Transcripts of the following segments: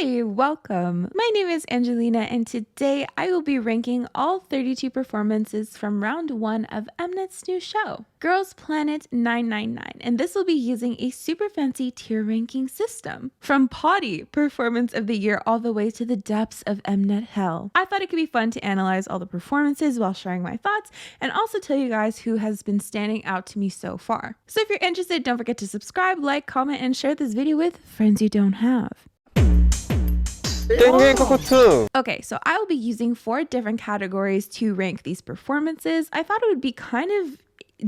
Hi, welcome. My name is Angelina, and today I will be ranking all 32 performances from round 1 of Mnet's new show, Girls Planet 999, and this will be using a super fancy tier ranking system. From POTY, Performance of the Year, all the way to the depths of Mnet Hell. I thought it could be fun to analyze all the performances while sharing my thoughts, and also tell you guys who has been standing out to me so far. So if you're interested, don't forget to subscribe, like, comment, and share this video with friends you don't have. Okay, so I will be using 4 different categories to rank these performances. I thought it would be kind of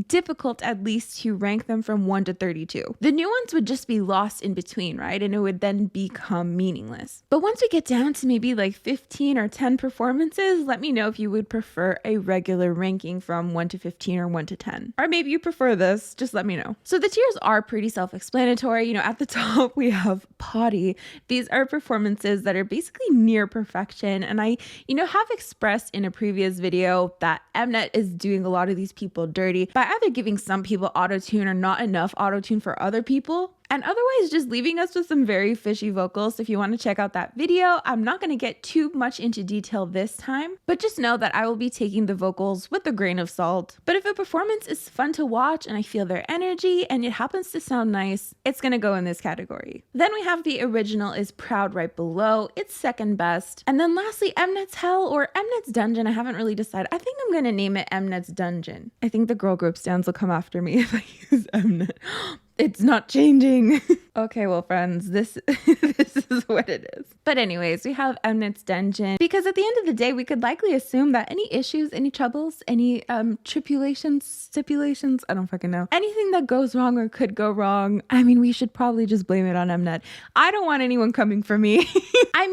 difficult at least to rank them from 1 to 32. The nuance would just be lost in between, right? And it would then become meaningless. But once we get down to maybe like 15 or 10 performances, let me know if you would prefer a regular ranking from 1 to 15 or 1 to 10. Or maybe you prefer this, just let me know. So the tiers are pretty self-explanatory. At the top we have POTY. These are performances that are basically near perfection. And I, have expressed in a previous video that Mnet is doing a lot of these people dirty by either giving some people auto-tune or not enough auto-tune for other people, and otherwise just leaving us with some very fishy vocals. So if you want to check out that video, I'm not going to get too much into detail this time, but just know that I will be taking the vocals with a grain of salt. But if a performance is fun to watch and I feel their energy and it happens to sound nice, it's going to go in this category. Then we have the original is proud right below. It's second best. And then lastly, Mnet's Hell or Mnet's Dungeon. I haven't really decided. I think I'm going to name it Mnet's Dungeon. I think the girl group stands will come after me if I use Mnet. It's not changing. Okay, well, friends, this is what it is. But anyways, we have Mnet's Dungeon because at the end of the day, we could likely assume that any issues, any troubles, any tribulations, stipulations, I don't fucking know, anything that goes wrong or could go wrong, we should probably just blame it on Mnet. I don't want anyone coming for me.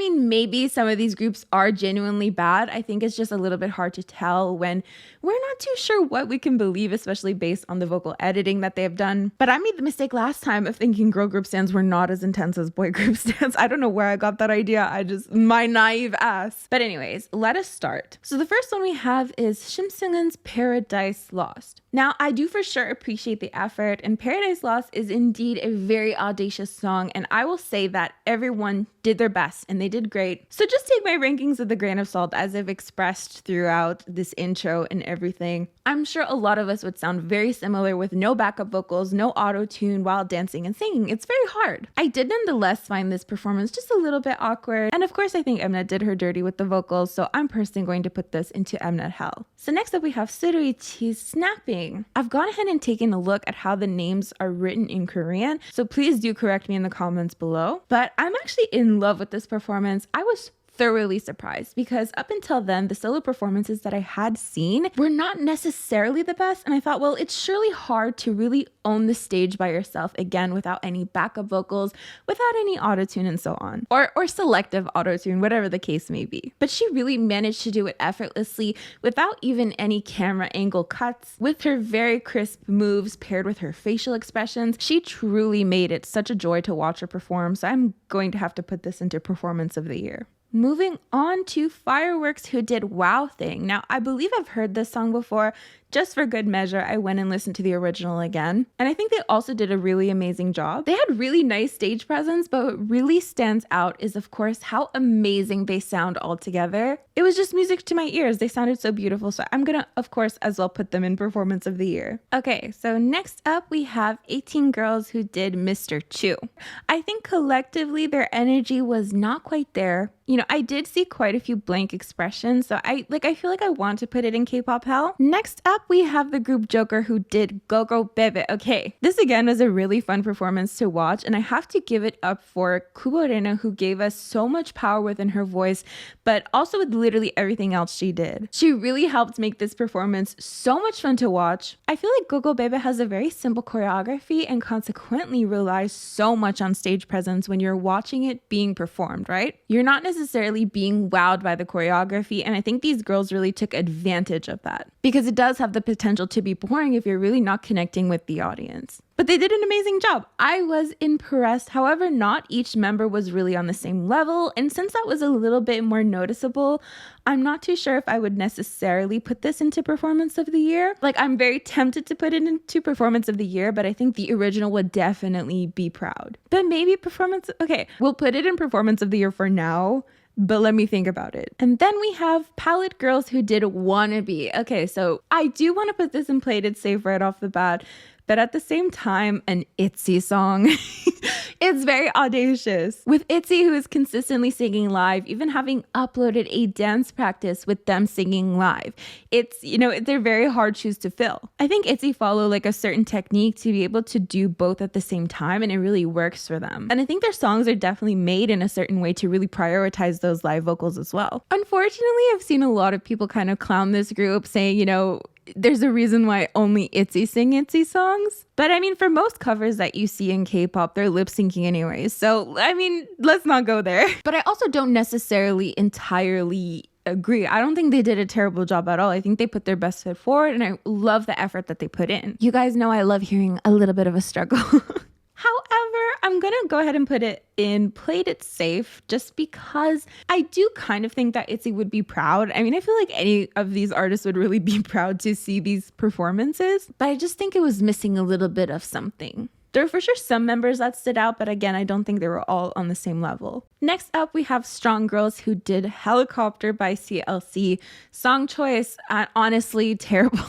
Maybe some of these groups are genuinely bad. I think it's just a little bit hard to tell when we're not too sure what we can believe, especially based on the vocal editing that they have done. But I made the mistake last time of thinking girl group stands were not as intense as boy group stands. I don't know where I got that idea. My naive ass. But anyways, let us start. So the first one we have is Shimsungen's Paradise Lost. Now, I do for sure appreciate the effort, and Paradise Lost is indeed a very audacious song, and I will say that everyone did their best and they did great. So just take my rankings with a grain of salt as I've expressed throughout this intro and everything. I'm sure a lot of us would sound very similar with no backup vocals, no auto-tune while dancing and singing. It's very hard. I did nonetheless find this performance just a little bit awkward, and of course I think Mnet did her dirty with the vocals, so I'm personally going to put this into Mnet Hell. So next up we have Suruichi's Snapping. I've gone ahead and taken a look at how the names are written in Korean, so please do correct me in the comments below. But I'm actually in love with this performance. I was thoroughly surprised because up until then, the solo performances that I had seen were not necessarily the best. And I thought, well, it's surely hard to really own the stage by yourself again without any backup vocals, without any autotune and so on, or selective autotune, whatever the case may be. But she really managed to do it effortlessly without even any camera angle cuts. With her very crisp moves paired with her facial expressions, she truly made it such a joy to watch her perform. So I'm going to have to put this into Performance of the Year. Moving on to Fireworks, who did Wow Thing. Now, I believe I've heard this song before. Just for good measure, I went and listened to the original again. And I think they also did a really amazing job. They had really nice stage presence, but what really stands out is, of course, how amazing they sound all together. It was just music to my ears. They sounded so beautiful. So I'm gonna, of course, as well put them in Performance of the Year. Okay, so next up we have 18 girls who did Mr. Chu. I think collectively their energy was not quite there. I did see quite a few blank expressions, so I feel like I want to put it in K-pop hell. Next up, we have the group Joker who did Gogo Bebe. Okay, this again was a really fun performance to watch, and I have to give it up for Kuborena, who gave us so much power within her voice, but also with literally everything else she did. She really helped make this performance so much fun to watch. I feel like Gogo Bebe has a very simple choreography and consequently relies so much on stage presence when you're watching it being performed, right? You're not necessarily necessarily being wowed by the choreography, and I think these girls really took advantage of that because it does have the potential to be boring if you're really not connecting with the audience. But they did an amazing job. I was impressed. However, not each member was really on the same level, and since that was a little bit more noticeable, I'm not too sure if I would necessarily put this into performance of the year. Like, I'm very tempted to put it into performance of the year, but I think the original would definitely be proud. But maybe performance, okay, we'll put it in performance of the year for now, but let me think about it. And then we have Palette Girls who did Wannabe. Okay, so I do want to put this in Played It Safe right off the bat, but at the same time, an ITZY song. It's very audacious. With ITZY, who is consistently singing live, even having uploaded a dance practice with them singing live. It's, you know, they're very hard shoes to fill. I think ITZY follow like a certain technique to be able to do both at the same time, and it really works for them. And I think their songs are definitely made in a certain way to really prioritize those live vocals as well. Unfortunately, I've seen a lot of people kind of clown this group, saying, you know, there's a reason why only ITZY sing ITZY songs. But I mean, for most covers that you see in K-pop, they're lip syncing anyways. So, I mean, let's not go there. But I also don't necessarily entirely agree. I don't think they did a terrible job at all. I think they put their best foot forward, and I love the effort that they put in. You guys know I love hearing a little bit of a struggle. However, I'm going to go ahead and put it in Played It Safe just because I do kind of think that ITZY would be proud. I mean, I feel like any of these artists would really be proud to see these performances, but I just think it was missing a little bit of something. There were for sure some members that stood out, but again, I don't think they were all on the same level. Next up, we have Strong Girls who did Helicopter by CLC. Song choice, honestly, terrible.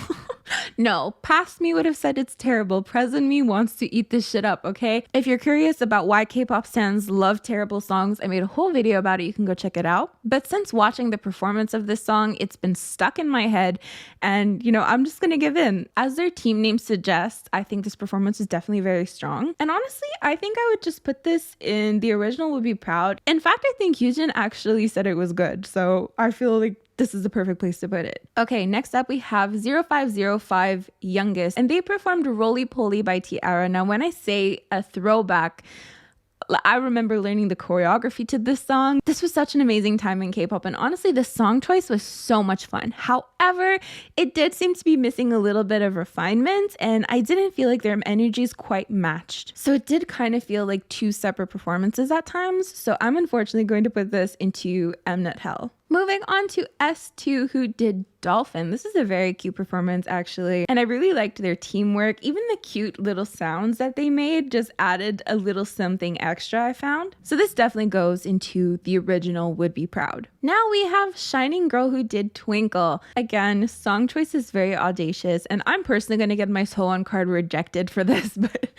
No, past me would have said it's terrible. Present me wants to eat this shit up, okay? If you're curious about why K-pop stans love terrible songs, I made a whole video about it. You can go check it out. But since watching the performance of this song, it's been stuck in my head, and, you know, I'm just gonna give in. As their team name suggests, I think this performance is definitely very strong. And honestly, I think I would just put this in the original would be proud. In fact, I think Hyujin actually said it was good. So I feel like this is the perfect place to put it. Okay, next up we have 0505 Youngest, and they performed Roly Poly by Tiara. Now, when I say a throwback, I remember learning the choreography to this song. This was such an amazing time in K-pop, and honestly, the song choice was so much fun. However, it did seem to be missing a little bit of refinement, and I didn't feel like their energies quite matched. So it did kind of feel like two separate performances at times, so I'm unfortunately going to put this into Mnet Hell. Moving on to S2, who did Dolphin. This is a very cute performance, actually. And I really liked their teamwork. Even the cute little sounds that they made just added a little something extra, I found. So this definitely goes into the original Would Be Proud. Now we have Shining Girl, who did Twinkle. Again, song choice is very audacious. And I'm personally going to get my Soul On card rejected for this, but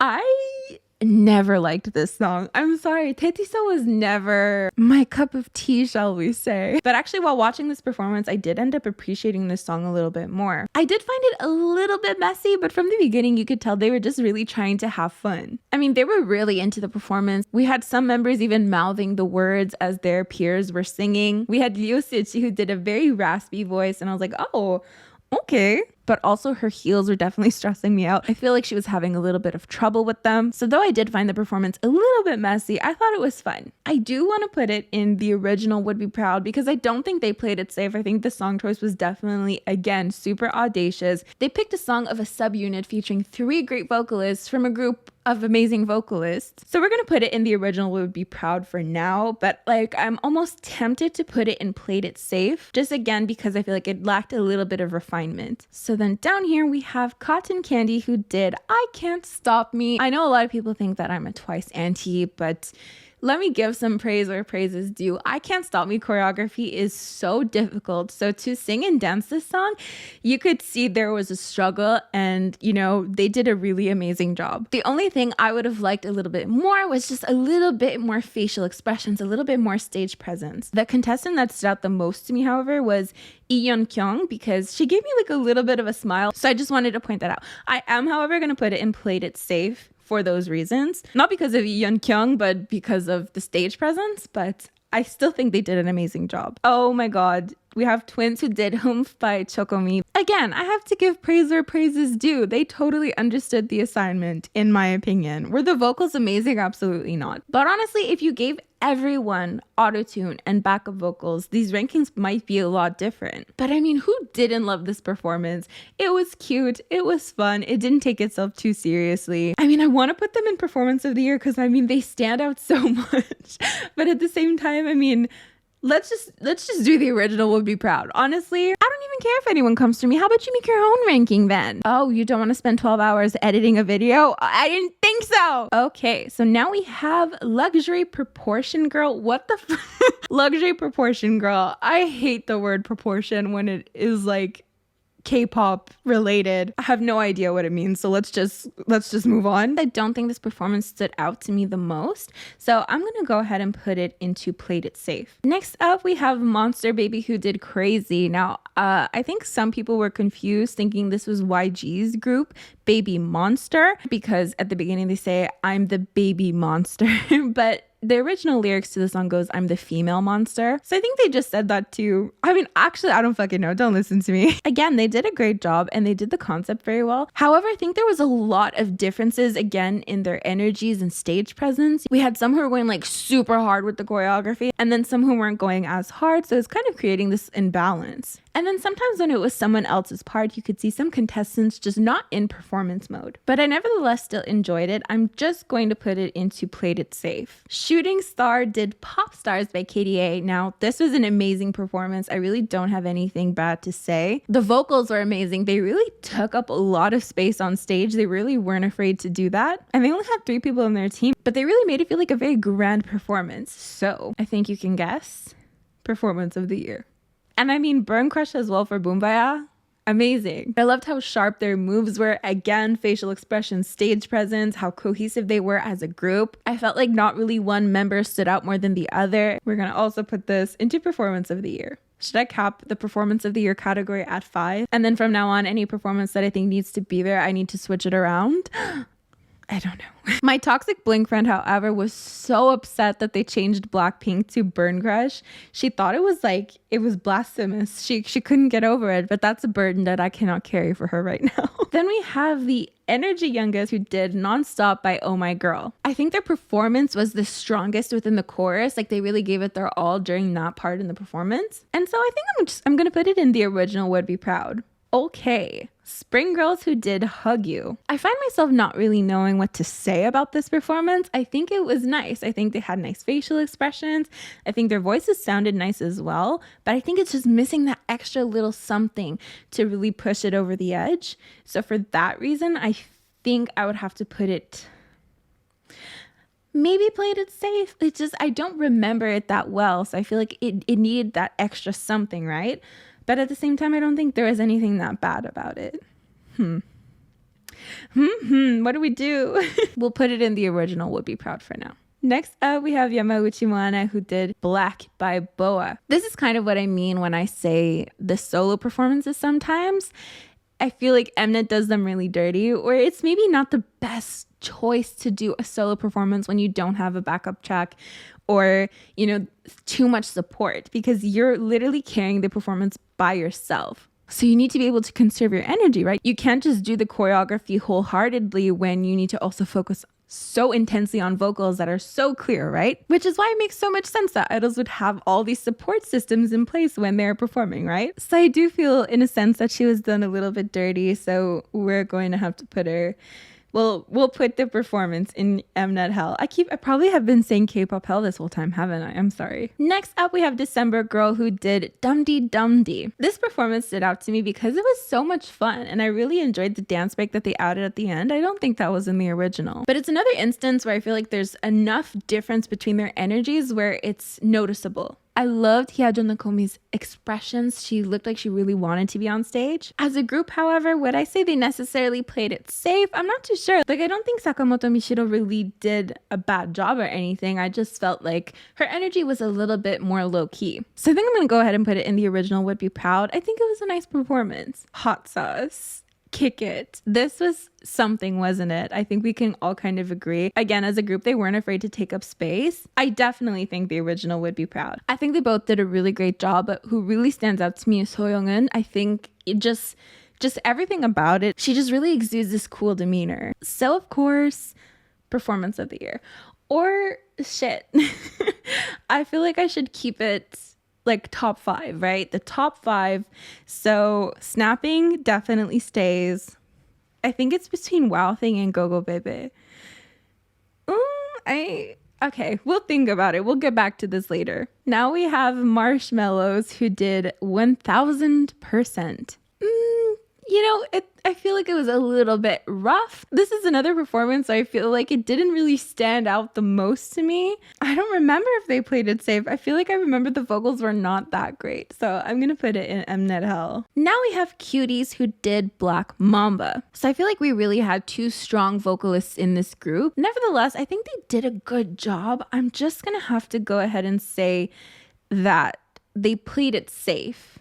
I never liked this song. I'm sorry, Tetiso was never my cup of tea, shall we say. But actually, while watching this performance, I did end up appreciating this song a little bit more. I did find it a little bit messy, but from the beginning, you could tell they were just really trying to have fun. I mean, they were really into the performance. We had some members even mouthing the words as their peers were singing. We had Liu Sichi, who did a very raspy voice, and I was like, oh, okay. But also her heels were definitely stressing me out. I feel like she was having a little bit of trouble with them. So though I did find the performance a little bit messy, I thought it was fun. I do want to put it in the original Would Be Proud because I don't think they played it safe. I think the song choice was definitely, again, super audacious. They picked a song of a subunit featuring 3 great vocalists from a group of amazing vocalists. So we're going to put it in the original Would Be Proud for now, but like I'm almost tempted to put it in Played It Safe, just again because I feel like it lacked a little bit of refinement. So then down here we have Cotton Candy, who did I Can't Stop Me. I know a lot of people think that I'm a Twice anti, but let me give some praise where praise is due. I Can't Stop Me choreography is so difficult. So to sing and dance this song, you could see there was a struggle, and you know, they did a really amazing job. The only thing I would have liked a little bit more was just a little bit more facial expressions, a little bit more stage presence. The contestant that stood out the most to me, however, was Iyeon Kyung, because she gave me like a little bit of a smile. So I just wanted to point that out. I am, however, going to put it in Played It Safe for those reasons. Not because of Iyeon Kyung, but because of the stage presence. But I still think they did an amazing job. Oh my god. We have twins who did Humph by Chocomi. Again, I have to give praise where praise is due. They totally understood the assignment, in my opinion. Were the vocals amazing? Absolutely not. But honestly, if you gave everyone autotune and backup vocals, these rankings might be a lot different. But I mean, who didn't love this performance? It was cute. It was fun. It didn't take itself too seriously. I mean, I want to put them in performance of the year because I mean, they stand out so much. But at the same time, I mean, let's just do the original Would Be Proud. Honestly, I don't even care if anyone comes to me. How about you make your own ranking then? Oh, you don't want to spend 12 hours editing a video? I didn't think so. Okay, so now we have Luxury Proportion Girl. What the Luxury Proportion Girl. I hate the word proportion when it is like K-pop related. I have no idea what it means, so let's just move on. I don't think this performance stood out to me the most, so I'm gonna go ahead and put it into Played It Safe. Next up, we have Monster Baby who did Crazy. Now, I think some people were confused thinking this was YG's group, Baby Monster, because at the beginning they say, I'm the baby monster, but the original lyrics to the song goes, I'm the female monster. So I think they just said that too. I mean, actually, I don't fucking know. Don't listen to me. Again, they did a great job and they did the concept very well. However, I think there was a lot of differences again in their energies and stage presence. We had some who were going like super hard with the choreography and then some who weren't going as hard. So it's kind of creating this imbalance. And then sometimes when it was someone else's part, you could see some contestants just not in performance mode. But I nevertheless still enjoyed it. I'm just going to put it into Played It Safe. Shooting Star did Pop Stars by KDA. Now, this was an amazing performance. I really don't have anything bad to say. The vocals were amazing. They really took up a lot of space on stage. They really weren't afraid to do that. And they only had 3 people in their team, but they really made it feel like a very grand performance. So I think you can guess performance of the year. And I mean, Burn Crush as well for Boombaya. Amazing. I loved how sharp their moves were. Again, facial expressions, stage presence, how cohesive they were as a group. I felt like not really one member stood out more than the other. We're going to also put this into performance of the year. Should I cap the performance of the year category at 5? And then from now on, any performance that I think needs to be there, I need to switch it around? I don't know. My toxic Blink friend, however, was so upset that they changed Blackpink to Burn Crush. She thought it was blasphemous. She couldn't get over it, but that's a burden that I cannot carry for her right now. Then we have the Energy Youngest who did Nonstop by Oh My Girl. I think their performance was the strongest within the chorus. Like they really gave it their all during that part in the performance. And so I think I'm going to put it in the original Would Be Proud. Okay, Spring Girls who did Hug You. I find myself not really knowing what to say about this performance. I think it was nice. I think they had nice facial expressions. I think their voices sounded nice as well, but I think it's just missing that extra little something to really push it over the edge. So for that reason, I think I would have to put it, maybe Played It Safe. It's just, I don't remember it that well. So I feel like it needed that extra something, right? But at the same time, I don't think there was anything that bad about it. What do we do? We'll put it in the original Would Be Proud for now. Next up, we have Yamauchi Moana who did Black by Boa. This is kind of what I mean when I say the solo performances sometimes. I feel like Mnet does them really dirty, or it's maybe not the best choice to do a solo performance when you don't have a backup track or, too much support, because you're literally carrying the performance by yourself. So you need to be able to conserve your energy, right? You can't just do the choreography wholeheartedly when you need to also focus so intensely on vocals that are so clear, right? Which is why it makes so much sense that idols would have all these support systems in place when they're performing, right? So I do feel in a sense that she was done a little bit dirty, so we're going to have to put her, we'll put the performance in Mnet Hell. I probably have been saying K-pop Hell this whole time, haven't I? I'm sorry. Next up, we have December Girl who did Dum Dee Dum Dee. This performance stood out to me because it was so much fun and I really enjoyed the dance break that they added at the end. I don't think that was in the original. But it's another instance where I feel like there's enough difference between their energies where it's noticeable. I loved Hyejun Nakomi's expressions. She looked like she really wanted to be on stage. As a group, however, would I say they necessarily played it safe? I'm not too sure. I don't think Sakamoto Mishiro really did a bad job or anything. I just felt like her energy was a little bit more low-key. So I think I'm going to go ahead and put it in the original Would Be Proud. I think it was a nice performance. Hot Sauce. kick it. This was something, wasn't it? I think we can all kind of agree. Again, as a group, they weren't afraid to take up space. I definitely think the original would be proud. I think they both did a really great job, but who really stands out to me is Soyoung-eun. I think it just everything about it. She just really exudes this cool demeanor. So of course, performance of the year. Or shit. I feel like I should keep it like top 5, right? The top 5. So snapping definitely stays. I think it's between Wow Thing and Gogo Bebe. Okay, we'll think about it. We'll get back to this later. Now we have Marshmallows, who did 1000%. I feel like it was a little bit rough. This is another performance I feel like it didn't really stand out the most to me. I don't remember if they played it safe. I feel like I remember the vocals were not that great. So I'm going to put it in Mnet Hell. Now we have Cuties, who did Black Mamba. So I feel like we really had 2 strong vocalists in this group. Nevertheless, I think they did a good job. I'm just going to have to go ahead and say that they played it safe.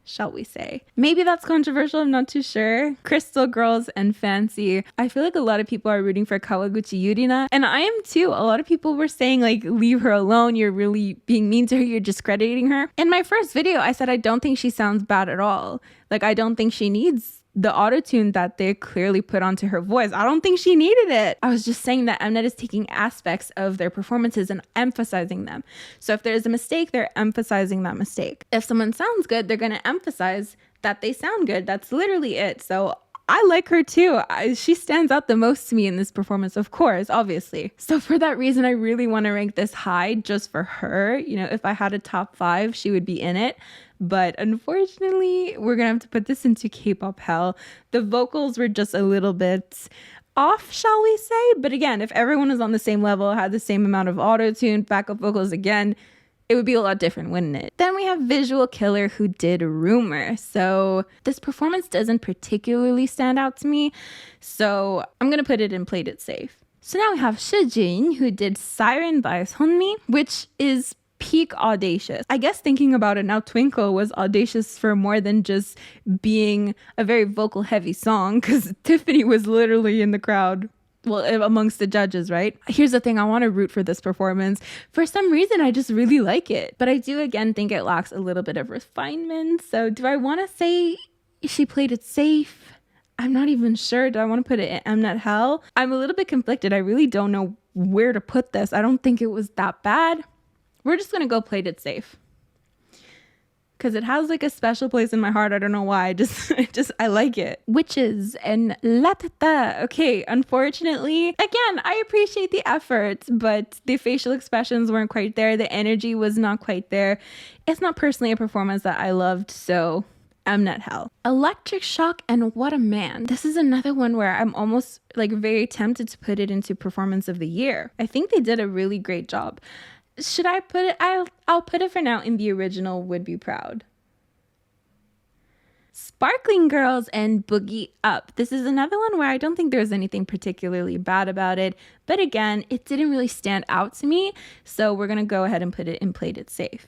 Shall we say. Maybe that's controversial, I'm not too sure. Crystal Girls and Fancy. I feel like a lot of people are rooting for Kawaguchi Yurina, and I am too. A lot of people were saying like, leave her alone, you're really being mean to her, you're discrediting her. In my first video, I said I don't think she sounds bad at all. Like, I don't think she needs the auto-tune that they clearly put onto her voice. I don't think she needed it. I was just saying that Mnet is taking aspects of their performances and emphasizing them. So if there's a mistake, they're emphasizing that mistake. If someone sounds good, they're going to emphasize that they sound good. That's literally it. So I like her too. She stands out the most to me in this performance, of course, obviously. So for that reason, I really want to rank this high just for her. If I had a top 5, she would be in it. But unfortunately, we're going to have to put this into K-pop hell. The vocals were just a little bit off, shall we say? But again, if everyone was on the same level, had the same amount of auto-tune, backup vocals again, it would be a lot different, wouldn't it? Then we have Visual Killer, who did Rumor. So this performance doesn't particularly stand out to me. So I'm going to put it in Played It Safe. So now we have Shijin, who did Siren by Sunmi, which is peak audacious. I guess thinking about it now, Twinkle was audacious for more than just being a very vocal heavy song, because Tiffany was literally in the crowd. Well, amongst the judges, right? Here's the thing. I want to root for this performance. For some reason, I just really like it. But I do, again, think it lacks a little bit of refinement. So do I want to say she played it safe? I'm not even sure. Do I want to put it in Mnet Hell? I'm a little bit conflicted. I really don't know where to put this. I don't think it was that bad. We're just going to go Played It Safe. Because it has like a special place in my heart. I don't know why. I like it. Witches and La Tata. Okay, unfortunately, again, I appreciate the effort, but the facial expressions weren't quite there. The energy was not quite there. It's not personally a performance that I loved, so Mnet Hell. Electric Shock and What a Man. This is another one where I'm almost like very tempted to put it into Performance of the Year. I think they did a really great job. Should I put it? I'll put it for now in the original Would Be Proud. Sparkling Girls and Boogie Up. This is another one where I don't think there's anything particularly bad about it. But again, it didn't really stand out to me. So we're going to go ahead and put it in Played It Safe.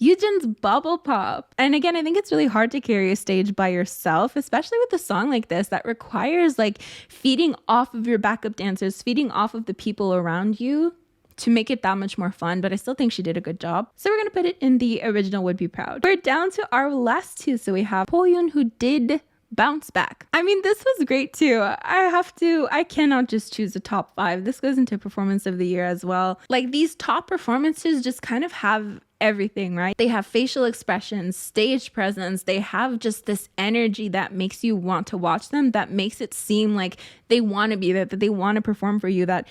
Yujin's Bubble Pop. And again, I think it's really hard to carry a stage by yourself, especially with a song like this that requires like feeding off of your backup dancers, feeding off of the people around you to make it that much more fun. But I still think she did a good job. So we're going to put it in the original Would Be Proud. We're down to our last 2. So we have Poyoon, who did Bounce Back. I mean, this was great too. I cannot just choose a top 5. This goes into Performance of the Year as well. Like, these top performances just kind of have everything, right? They have facial expressions, stage presence. They have just this energy that makes you want to watch them, that makes it seem like they want to be there, that they want to perform for you, that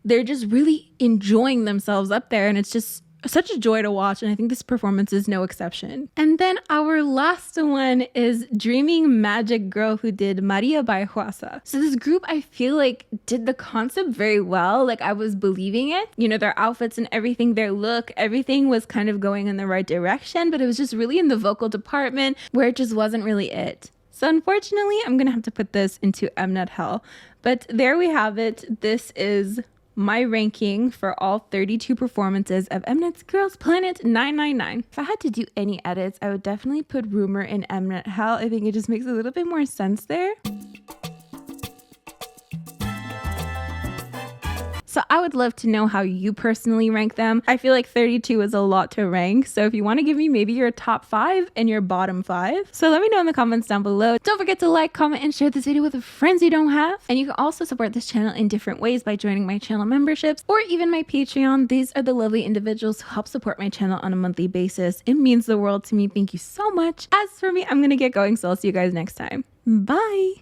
they're just really enjoying themselves up there. And it's just such a joy to watch. And I think this performance is no exception. And then our last one is Dreaming Magic Girl, who did Maria by Huasa. So this group, I feel like, did the concept very well. Like, I was believing it. Their outfits and everything, their look, everything was kind of going in the right direction. But it was just really in the vocal department where it just wasn't really it. So unfortunately, I'm going to have to put this into Mnet Hell. But there we have it. This is my ranking for all 32 performances of Mnet Girls Planet 999. If I had to do any edits, I would definitely put Rumor in Mnet Hell. I think it just makes a little bit more sense there. So I would love to know how you personally rank them. I feel like 32 is a lot to rank. So if you want to give me maybe your top 5 and your bottom 5. So let me know in the comments down below. Don't forget to like, comment, and share this video with friends you don't have. And you can also support this channel in different ways by joining my channel memberships or even my Patreon. These are the lovely individuals who help support my channel on a monthly basis. It means the world to me. Thank you so much. As for me, I'm going to get going. So I'll see you guys next time. Bye.